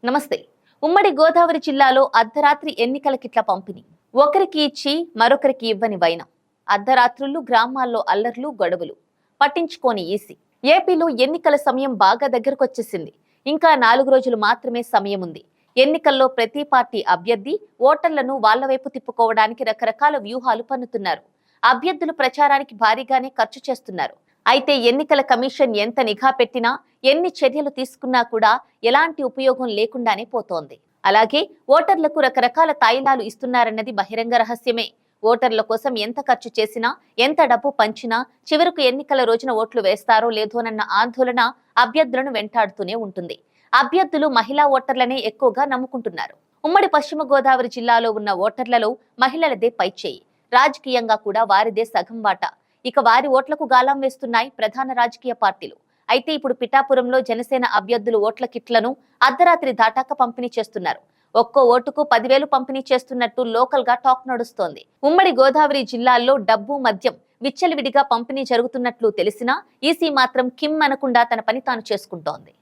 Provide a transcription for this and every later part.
నమస్తే. ఉమ్మడి గోదావరి జిల్లాలో అర్ధరాత్రి ఎన్నికల కిట్ల పంపిణీ. ఒకరికి ఇచ్చి మరొకరికి ఇవ్వని వైనం. అర్ధరాత్రులు గ్రామాల్లో అల్లర్లు గొడవలు. పట్టించుకోని ఈసీ. ఏపీలో ఎన్నికల సమయం బాగా దగ్గరకొచ్చేసింది. ఇంకా 4 రోజులు మాత్రమే సమయం ఉంది. ఎన్నికల్లో ప్రతి పార్టీ అభ్యర్థి ఓటర్లను వాళ్ల వైపు తిప్పుకోవడానికి రకరకాల వ్యూహాలు పన్నుతున్నారు. అభ్యర్థులు ప్రచారానికి భారీగానే ఖర్చు చేస్తున్నారు. అయితే ఎన్నికల కమిషన్ ఎంత నిఘా పెట్టినా, ఎన్ని చర్యలు తీసుకున్నా కూడా ఎలాంటి ఉపయోగం లేకుండానే పోతోంది. అలాగే ఓటర్లకు రకరకాల తాయిలాలు ఇస్తున్నారన్నది బహిరంగ రహస్యమే. ఓటర్ల కోసం ఎంత ఖర్చు చేసినా, ఎంత డబ్బు పంచినా చివరకు ఎన్నికల రోజున ఓట్లు వేస్తారో లేదోనన్న ఆందోళన అభ్యర్థులను వెంటాడుతూనే ఉంటుంది. అభ్యర్థులు మహిళా ఓటర్లనే ఎక్కువగా నమ్ముకుంటున్నారు. ఉమ్మడి పశ్చిమ గోదావరి జిల్లాలో ఉన్న ఓటర్లలో మహిళలదే పైచేయి. రాజకీయంగా కూడా వారిదే సగం వాటా. ఇక వారి ఓట్లకు గాలం వేస్తున్నాయి ప్రధాన రాజకీయ పార్టీలు. అయితే ఇప్పుడు పిఠాపురంలో జనసేన అభ్యర్థులు ఓట్ల కిట్లను అర్ధరాత్రి దాటాక పంపిణీ చేస్తున్నారు. ఒక్కో ఓటుకు 10,000 పంపిణీ చేస్తున్నట్టు లోకల్ గా టాక్ నడుస్తోంది. ఉమ్మడి గోదావరి జిల్లాల్లో డబ్బు, మద్యం విచ్చలవిడిగా పంపిణీ జరుగుతున్నట్లు తెలిసినా ఈసీ మాత్రం కిమ్ అనకుండా తన పని తాను చేసుకుంటోంది.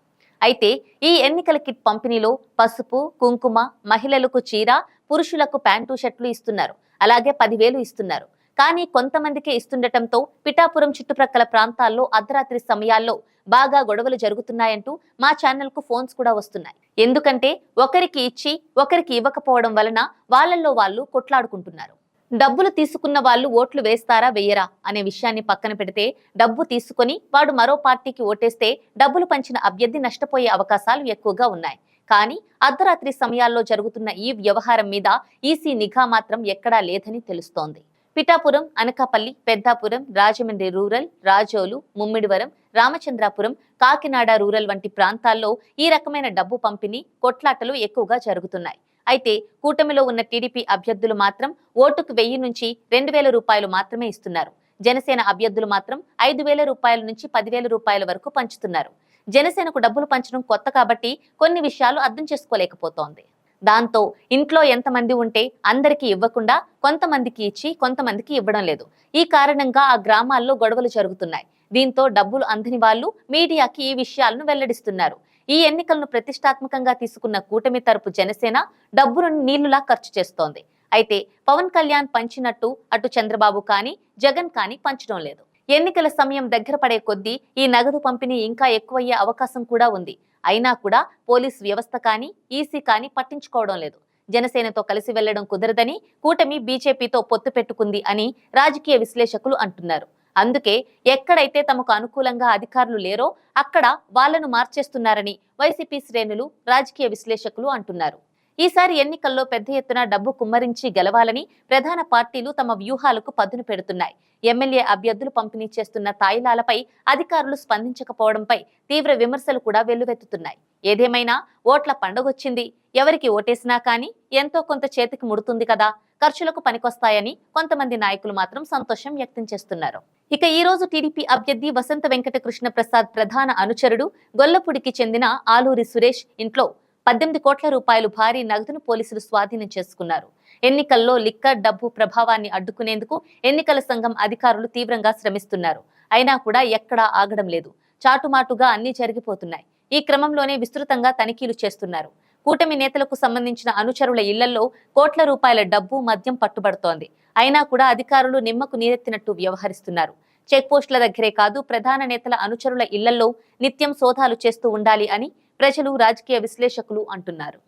అయితే ఈ ఎన్నికల కిట్ పంపిణీలో పసుపు, కుంకుమ, మహిళలకు చీర, పురుషులకు ప్యాంటు షర్ట్లు ఇస్తున్నారు. అలాగే 10,000 ఇస్తున్నారు. కానీ కొంతమందికే ఇస్తుండటంతో పిఠాపురం చుట్టుప్రక్కల ప్రాంతాల్లో అర్ధరాత్రి సమయాల్లో బాగా గొడవలు జరుగుతున్నాయంటూ మా ఛానల్ కు ఫోన్స్ కూడా వస్తున్నాయి. ఎందుకంటే ఒకరికి ఇచ్చి ఒకరికి ఇవ్వకపోవడం వలన వాళ్ళల్లో వాళ్ళు కొట్లాడుకుంటున్నారు. డబ్బులు తీసుకున్న వాళ్ళు ఓట్లు వేస్తారా వేయరా అనే విషయాన్ని పక్కన పెడితే, డబ్బు తీసుకుని వాడు మరో పార్టీకి ఓటేస్తే డబ్బులు పంచిన అభ్యర్థి నష్టపోయే అవకాశాలు ఎక్కువగా ఉన్నాయి. కానీ అర్ధరాత్రి సమయాల్లో జరుగుతున్న ఈ వ్యవహారం మీద ఈసీ నిఘా మాత్రం ఎక్కడా లేదని తెలుస్తోంది. పిఠాపురం, అనకాపల్లి, పెద్దాపురం, రాజమండ్రి రూరల్, రాజోలు, ముమ్మిడివరం, రామచంద్రాపురం, కాకినాడ రూరల్ వంటి ప్రాంతాల్లో ఈ రకమైన డబ్బు పంపిణీ, కొట్లాటలు ఎక్కువగా జరుగుతున్నాయి. అయితే కూటమిలో ఉన్న టీడీపీ అభ్యర్థులు మాత్రం ఓటుకు 1000 నుంచి 2,000 రూపాయలు మాత్రమే ఇస్తున్నారు. జనసేన అభ్యర్థులు మాత్రం 5,000 రూపాయల నుంచి 10,000 రూపాయల వరకు పంచుతున్నారు. జనసేనకు డబ్బులు పంచడం కొత్త కాబట్టి కొన్ని విషయాలు అర్థం చేసుకోలేకపోతోంది. దాంతో ఇంట్లో ఎంతమంది ఉంటే అందరికీ ఇవ్వకుండా కొంతమందికి ఇచ్చి కొంతమందికి ఇవ్వడం లేదు. ఈ కారణంగా ఆ గ్రామాల్లో గొడవలు జరుగుతున్నాయి. దీంతో డబ్బులు అందని వాళ్ళు మీడియాకి ఈ విషయాలను వెల్లడిస్తున్నారు. ఈ ఎన్నికలను ప్రతిష్టాత్మకంగా తీసుకున్న కూటమి తరపు జనసేన డబ్బులను నీళ్లులా ఖర్చు చేస్తోంది. అయితే పవన్ కళ్యాణ్ పంచినట్టు అటు చంద్రబాబు కానీ జగన్ కానీ పంచడం లేదు. ఎన్నికల సమయం దగ్గర పడే కొద్దీ ఈ నగదు పంపిణీ ఇంకా ఎక్కువయ్యే అవకాశం కూడా ఉంది. అయినా కూడా పోలీస్ వ్యవస్థ కానీ ఈసీ కానీ పట్టించుకోవడం లేదు. జనసేనతో కలిసి వెళ్లడం కుదరదని కూటమి బీజేపీతో పొత్తు పెట్టుకుంది అని రాజకీయ విశ్లేషకులు అంటున్నారు. అందుకే ఎక్కడైతే తమకు అనుకూలంగా అధికారులు లేరో అక్కడ వాళ్లను మార్చేస్తున్నారని వైసీపీ శ్రేణులు, రాజకీయ విశ్లేషకులు అంటున్నారు. ఈసారి ఎన్నికల్లో పెద్ద ఎత్తున డబ్బు కుమ్మరించి గెలవాలని ప్రధాన పార్టీలు తమ వ్యూహాలకు పదును పెడుతున్నాయి. ఎమ్మెల్యే అభ్యర్థులు పంపిణీ చేస్తున్న తాయిలాలపై అధికారులు స్పందించకపోవడంపై తీవ్ర విమర్శలు కూడా వెల్లువెత్తుతున్నాయి. ఏదేమైనా ఓట్ల పండగొచ్చింది, ఎవరికి ఓటేసినా కానీ ఎంతో కొంత చేతికి ముడుతుంది కదా, ఖర్చులకు పనికొస్తాయని కొంతమంది నాయకులు మాత్రం సంతోషం వ్యక్తం చేస్తున్నారు. ఇక ఈ రోజు టీడీపీ అభ్యర్థి వసంత వెంకట కృష్ణ ప్రసాద్ ప్రధాన అనుచరుడు గొల్లపూడికి చెందిన ఆలూరి సురేష్ ఇంట్లో 18 కోట్ల రూపాయలు భారీ నగదును పోలీసులు స్వాధీనం చేసుకున్నారు. ఎన్నికల్లో లిక్కర్ డబ్బు ప్రభావాన్ని అడ్డుకునేందుకు ఎన్నికల సంఘం అధికారులు తీవ్రంగా శ్రమిస్తున్నారు. అయినా కూడా ఎక్కడా ఆగడం లేదు. చాటుమాటుగా అన్ని జరిగిపోతున్నాయి. ఈ క్రమంలోనే విస్తృతంగా తనిఖీలు చేస్తున్నారు. కూటమి నేతలకు సంబంధించిన అనుచరుల ఇళ్లలో కోట్ల రూపాయల డబ్బు, మద్యం పట్టుబడుతోంది. అయినా కూడా అధికారులు నిమ్మకు నీరెత్తినట్టు వ్యవహరిస్తున్నారు. చెక్ పోస్టుల దగ్గరే కాదు, ప్రధాన నేతల అనుచరుల ఇళ్లలో నిత్యం సోదాలు చేస్తూ ఉండాలి అని ప్రజలు, రాజకీయ విశ్లేషకులు అంటున్నారు.